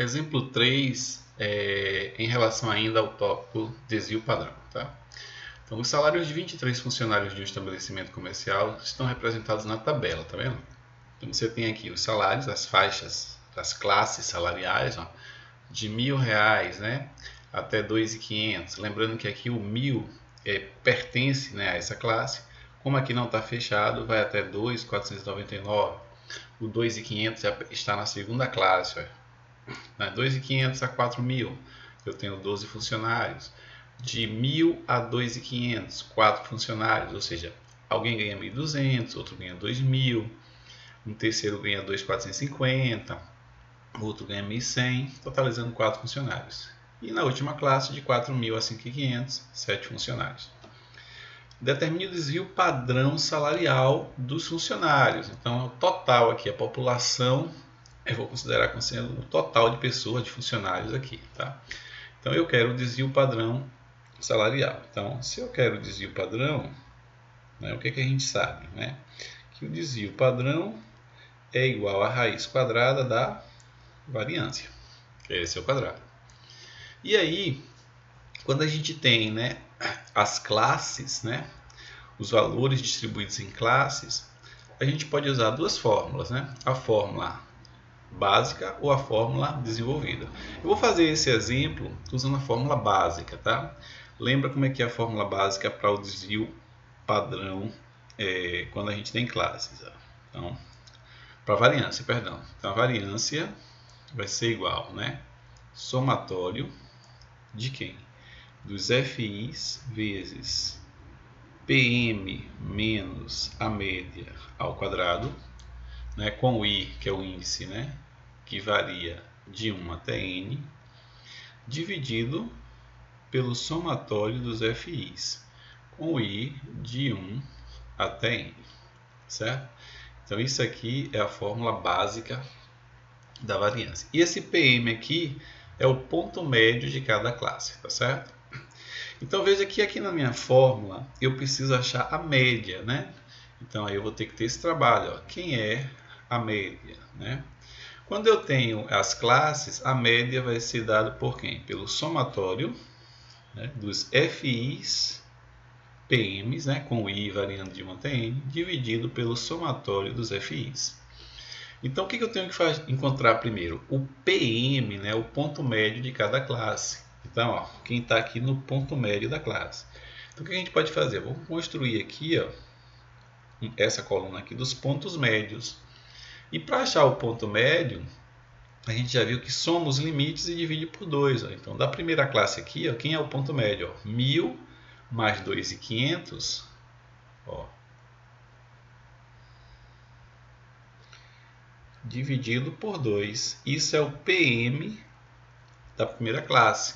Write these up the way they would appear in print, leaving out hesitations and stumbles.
Exemplo 3, em relação ainda ao tópico desvio padrão. Tá? Então, os salários de 23 funcionários de um estabelecimento comercial estão representados na tabela, tá vendo? Então, você tem aqui os salários, as faixas, as classes salariais, ó, de R$ 1.000, né, até 2.500. Lembrando que aqui o 1.000 pertence, né, a essa classe. Como aqui não está fechado, vai até 2.499. O 2.500 já está na segunda classe, ó. 2.500 a 4.000, eu tenho 12 funcionários. De 1.000 a 2.500, 4 funcionários, ou seja, alguém ganha 1.200, outro ganha 2.000, um terceiro ganha 2.450, outro ganha 1.100, totalizando 4 funcionários. E na última classe, de 4.000 a 5.500, 7 funcionários. Determine o desvio padrão salarial dos funcionários. Então, o total aqui, a população, eu vou considerar como sendo o total de pessoas, de funcionários aqui, tá? Então, eu quero o desvio padrão salarial. Então, se eu quero o desvio padrão, né, o que a gente sabe? Né? Que o desvio padrão é igual à raiz quadrada da variância. Esse é o quadrado. E aí, quando a gente tem, né, as classes, né, os valores distribuídos em classes, a gente pode usar duas fórmulas, né? A fórmula básica ou a fórmula desenvolvida. Eu vou fazer esse exemplo usando a fórmula básica, tá? Lembra como é que é a fórmula básica para o desvio padrão quando a gente tem classes? Ó. Então, para variância, perdão. Então, a variância vai ser igual, né? Somatório de quem? Dos FIs vezes PM menos a média ao quadrado, né, com o I, que é o índice, né, que varia de 1 até N, dividido pelo somatório dos FIs, com o I de 1 até N, certo? Então, isso aqui é a fórmula básica da variância. E esse PM aqui é o ponto médio de cada classe, tá certo? Então, veja que aqui na minha fórmula eu preciso achar a média, né? Então, aí eu vou ter que ter esse trabalho, ó. Quem é a média, né? Quando eu tenho as classes, a média vai ser dada por quem? Pelo somatório, né, dos FIs, PMs, né, com o I variando de 1 até N, dividido pelo somatório dos FIs. Então, o que eu tenho que encontrar primeiro? O PM, né, o ponto médio de cada classe. Então, ó, quem está aqui no ponto médio da classe. Então, o que a gente pode fazer? Vamos construir aqui, ó, essa coluna aqui dos pontos médios. E para achar o ponto médio, a gente já viu que soma os limites e divide por 2. Ó. Então, da primeira classe aqui, ó, quem é o ponto médio? Ó? 1.000 mais 2.500, ó, dividido por 2. Isso é o PM da primeira classe.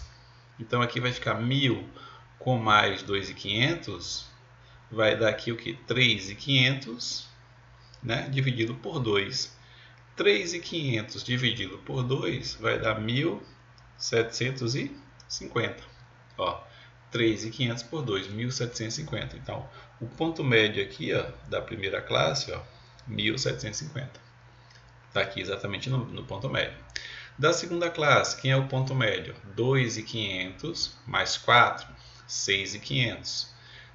Então, aqui vai ficar 1.000 com mais 2.500, vai dar aqui o que? 3.500, né? Dividido por 2. 3.500 dividido por 2 vai dar 1.750. Ó, 3.500 por 2, 1.750. Então, o ponto médio aqui, ó, da primeira classe, ó, 1.750. Está aqui exatamente no ponto médio. Da segunda classe, quem é o ponto médio? 2.500 mais 4, 6.500.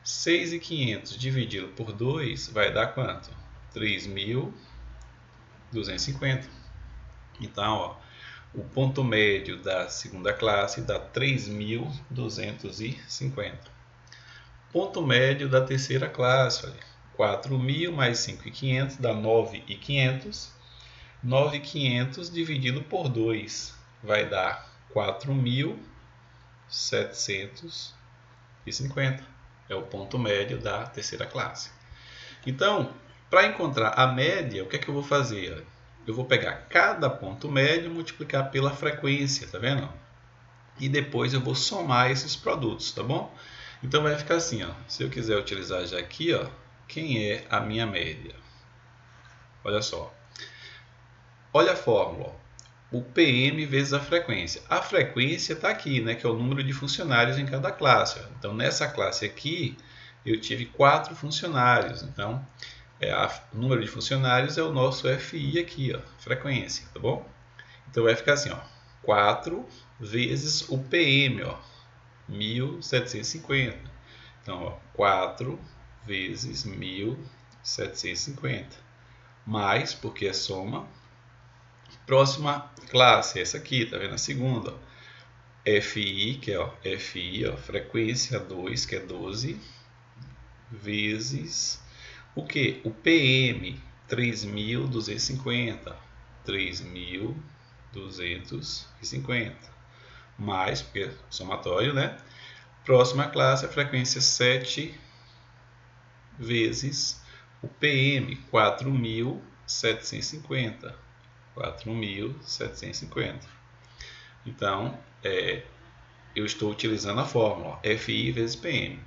6.500 dividido por 2 vai dar quanto? 3.250. Então, ó, o ponto médio da segunda classe dá 3.250. Ponto médio da terceira classe, olha, 4.000 mais 5.500 dá 9.500. 9.500 dividido por 2 vai dar 4.750. É o ponto médio da terceira classe. Então, para encontrar a média, o que é que eu vou fazer? Eu vou pegar cada ponto médio e multiplicar pela frequência, tá vendo? E depois eu vou somar esses produtos, tá bom? Então vai ficar assim, ó. Se eu quiser utilizar já aqui, ó, quem é a minha média? Olha só. Olha a fórmula, o PM vezes a frequência. A frequência está aqui, né, que é o número de funcionários em cada classe. Então, nessa classe aqui, eu tive 4 funcionários. Então, o número de funcionários é o nosso FI aqui, ó, frequência, tá bom? Então, vai ficar assim, ó, 4 vezes o PM, ó, 1.750. Então, ó, 4 vezes 1.750. Mais, porque é soma. Próxima classe, essa aqui, tá vendo? A segunda, ó. FI, que é ó, FI, ó, frequência 2, que é 12, vezes o que? O PM, 3.250. 3.250. Mais, porque é somatório, né? Próxima classe, a frequência 7 vezes o PM, 4.750. 4.750. Então, eu estou utilizando a fórmula FI vezes PM.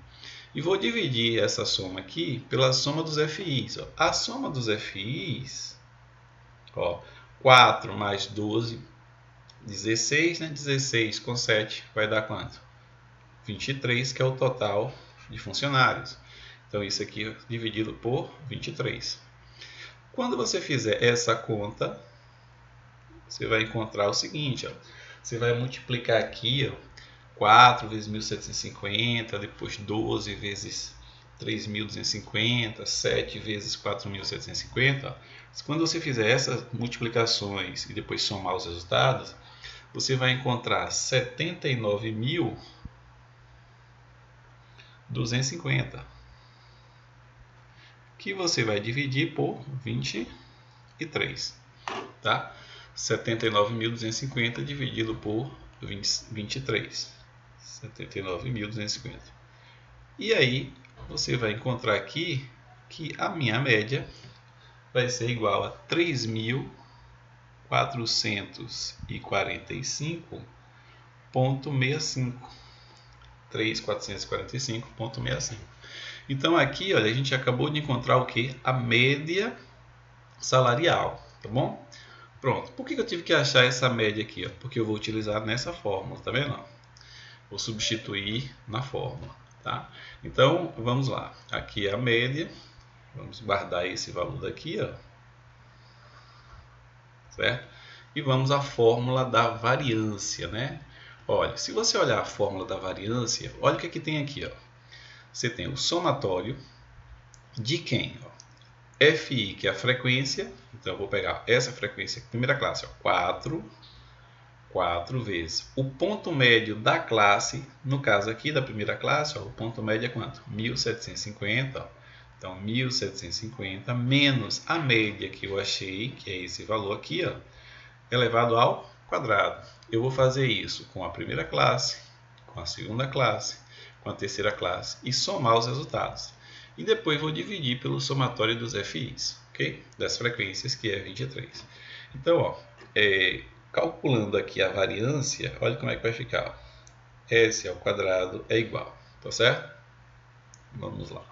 E vou dividir essa soma aqui pela soma dos FIs. Ó. A soma dos FIs, ó, 4 mais 12, 16, né? 16 com 7 vai dar quanto? 23, que é o total de funcionários. Então, isso aqui dividido por 23. Quando você fizer essa conta, você vai encontrar o seguinte, ó. Você vai multiplicar aqui, ó, 4 vezes 1.750, depois 12 vezes 3.250, 7 vezes 4.750. Quando você fizer essas multiplicações e depois somar os resultados, você vai encontrar 79.250, que você vai dividir por 23, tá? 79.250 dividido por 23. 79.250. E aí, você vai encontrar aqui que a minha média vai ser igual a 3.445,65. 3.445,65. Então aqui, olha, a gente acabou de encontrar o que? A média salarial, tá bom? Pronto. Por que eu tive que achar essa média aqui? Ó? Porque eu vou utilizar nessa fórmula, tá vendo? Vou substituir na fórmula, tá? Então, vamos lá. Aqui é a média. Vamos guardar esse valor daqui, ó. Certo? E vamos à fórmula da variância, né? Olha, se você olhar a fórmula da variância, olha o que tem aqui, ó. Você tem o somatório de quem? Ó? FI, que é a frequência. Então, eu vou pegar essa frequência, primeira classe, ó, 4 vezes o ponto médio da classe. No caso aqui da primeira classe, ó, o ponto médio é quanto? 1.750. Ó. Então, 1.750 menos a média que eu achei, que é esse valor aqui, ó, elevado ao quadrado. Eu vou fazer isso com a primeira classe, com a segunda classe, com a terceira classe e somar os resultados. E depois vou dividir pelo somatório dos FIs, ok? Das frequências, que é 23. Então, ó, calculando aqui a variância, olha como é que vai ficar. S ao quadrado é igual, tá certo? Vamos lá.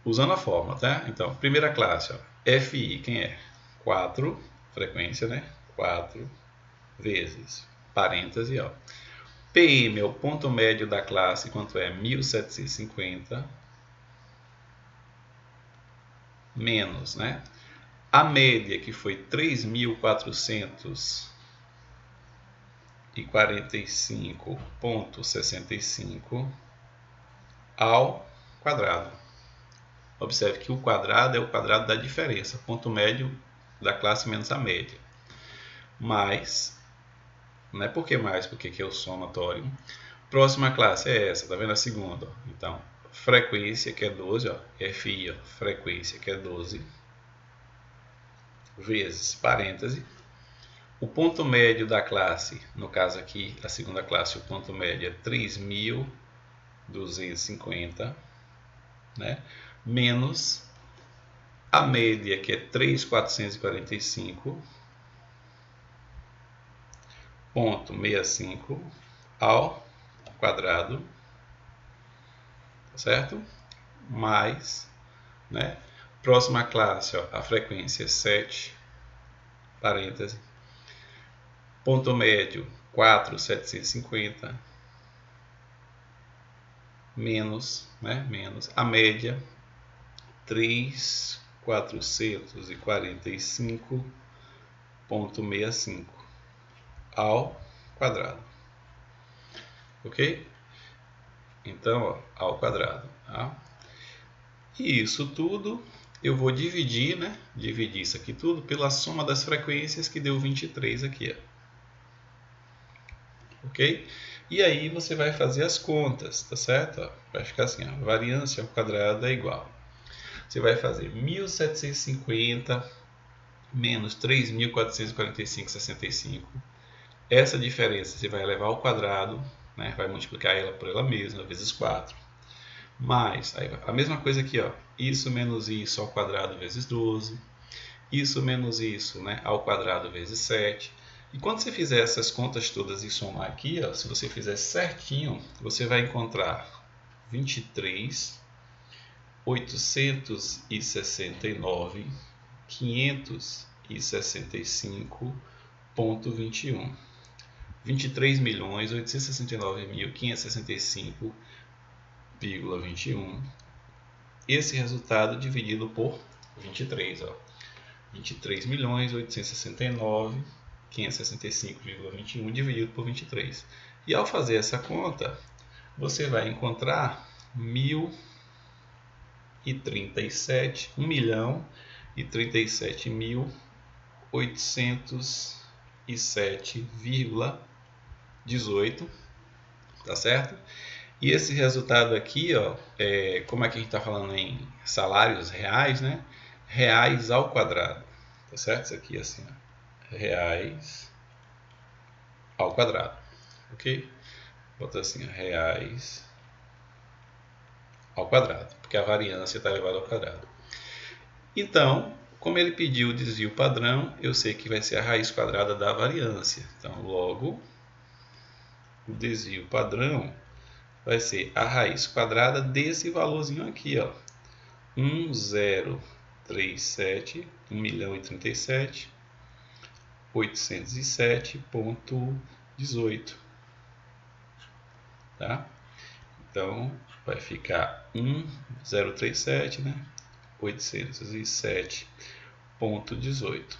Usando a fórmula, tá? Então, primeira classe, ó, FI, quem é? 4, frequência, né? 4 vezes, parêntese, ó. PM é o ponto médio da classe, quanto é? 1.750, menos, né? A média, que foi 3.445,65 ao quadrado. Observe que o quadrado é o quadrado da diferença, ponto médio da classe menos a média. Mais, não é porque mais, porque aqui é o somatório. Próxima classe é essa, tá vendo a segunda? Então, frequência, que é 12, ó, FI, ó, frequência, que é 12, vezes, parêntese, o ponto médio da classe, no caso aqui, a segunda classe, o ponto médio é 3.250, né? Menos a média, que é 3.445,65 ao quadrado, certo? Mais, né? Próxima classe, ó, a frequência é 7, parêntese, ponto médio 4.750, menos, né? Menos a média 3.445,65. ao quadrado. Ok? Então, ó, ao quadrado. Tá? E isso tudo eu vou dividir, né? Dividir isso aqui tudo pela soma das frequências, que deu 23 aqui, ó. Ok? E aí você vai fazer as contas, tá certo? Ó, vai ficar assim, ó, variância ao quadrado é igual. Você vai fazer 1750 menos 3.445,65. Essa diferença você vai levar ao quadrado, né? Vai multiplicar ela por ela mesma, vezes 4. Mais, aí, a mesma coisa aqui, ó, isso menos isso ao quadrado vezes 12. Isso menos isso, né, ao quadrado vezes 7. E quando você fizer essas contas todas e somar aqui, ó, se você fizer certinho, você vai encontrar 23.869.565,21. 23.869.565,21. Esse resultado dividido por 23, ó. 23.869.565,21 dividido por 23. E ao fazer essa conta, você vai encontrar 1.037.807,18, tá certo? E esse resultado aqui, ó, como é que a gente está falando em salários reais, né? Reais ao quadrado, tá certo? Isso aqui assim, ó, reais ao quadrado, ok? Bota assim, ó, reais ao quadrado, porque a variância está elevada ao quadrado. Então, como ele pediu o desvio padrão, eu sei que vai ser a raiz quadrada da variância. Então, logo, o desvio padrão vai ser a raiz quadrada desse valorzinho aqui, ó, 1.037.807,18, tá? Então vai ficar 1.037, né? 807,18.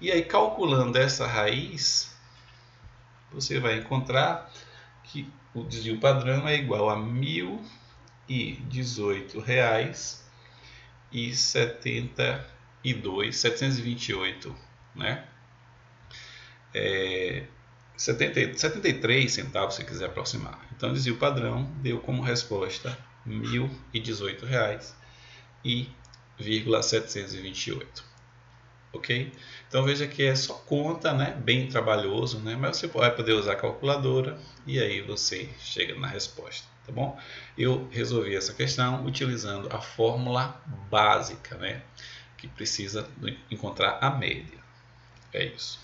E aí, calculando essa raiz, você vai encontrar que o desvio padrão é igual a R$1.018,728, né? 73 centavos, se quiser aproximar. Então, o desvio padrão deu como resposta R$1.018,728. Ok? Então veja que é só conta, né? Bem trabalhoso, né? Mas você vai poder usar a calculadora e aí você chega na resposta, tá bom? Eu resolvi essa questão utilizando a fórmula básica, né? Que precisa encontrar a média. É isso.